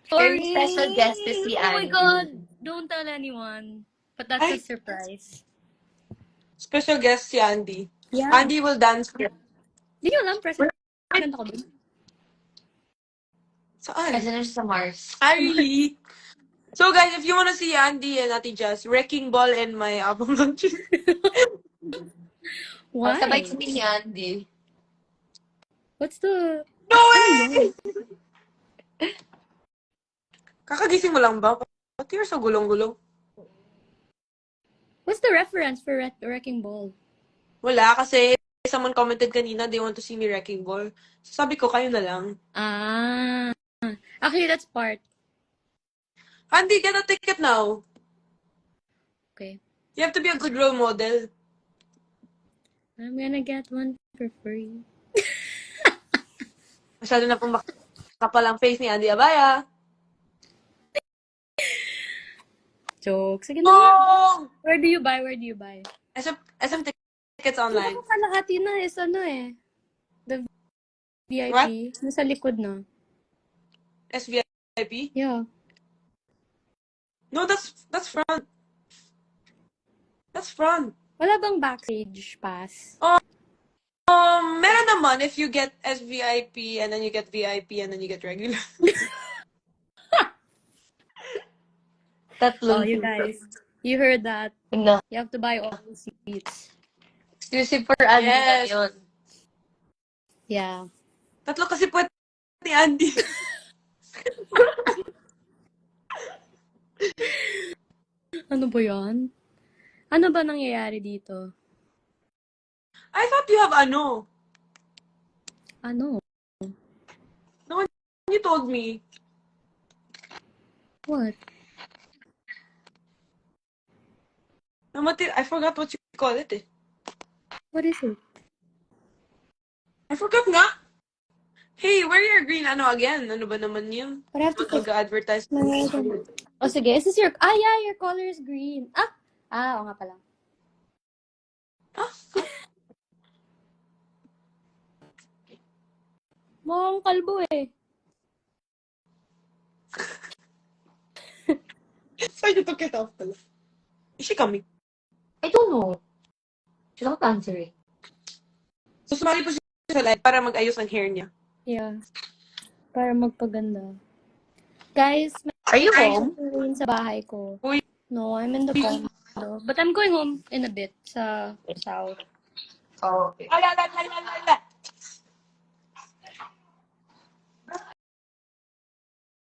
Very Sorry. special guest to si Oh my Andy. God. Don't tell anyone. But that's a Ay, surprise. special guest si Andy. Yeah. Andy will dance here. Di nyo alam, president ako dun. Saan? Kasi na siya sa Mars. Ah, really? So guys, if you wanna see Andy and Ate Jess, Wrecking Ball and my album launch. Oh, sabay Why? kami ni Andy. What's the... No Ano way! yun? Kakagising mo lang ba? Ba't you're so gulong-gulong? What's the reference for Wrecking Ball? Wala, kasi someone commented kanina, they want to see me Wrecking Ball. So sabi ko, kayo na lang. Ah. Actually, that's part. Andy, get a ticket now. Okay. You have to be a good role model. I'm gonna get one for free. Masyado na pong makapalang face ni Andy Abaya. Joke. Sige na. No! Where do you buy? Where do you buy? SM tickets online. Ano kalahati na is ano eh. The VIP. What? Nasa likod na. SVIP? Yeah. No, that's front. That's front. Wala bang backstage pass? Meron naman if you get SVIP and then you get VIP and then you get regular. Tatlong Oh, you guys. You heard that. No. You have to buy all the seats. Exclusive for Andy Yes. na yun. Yeah. Tatlo kasi po ni Andy. Ano ba yan? Ano ba nangyayari dito? I thought you have ano. Ano? You told me. What? I forgot what you call it eh. What is it? I forgot nga. Hey, wear your green ano again. Ano ba naman yun? But I have to Mag-advertise. Oh, sige. Is this your... Ah, yeah, your color is green. Oo nga pala. Ah, Mukhang kalbo eh. so you took it off pala. Is she coming? I don't know. She's not answering. So sumali po siya sa live para mag-ayos ng hair niya. Yeah. Para magpaganda. Guys, Are you may home? rain sa bahay ko. Uy. No, I'm in the condo. But I'm going home in a bit sa south. Oh, okay. Ala.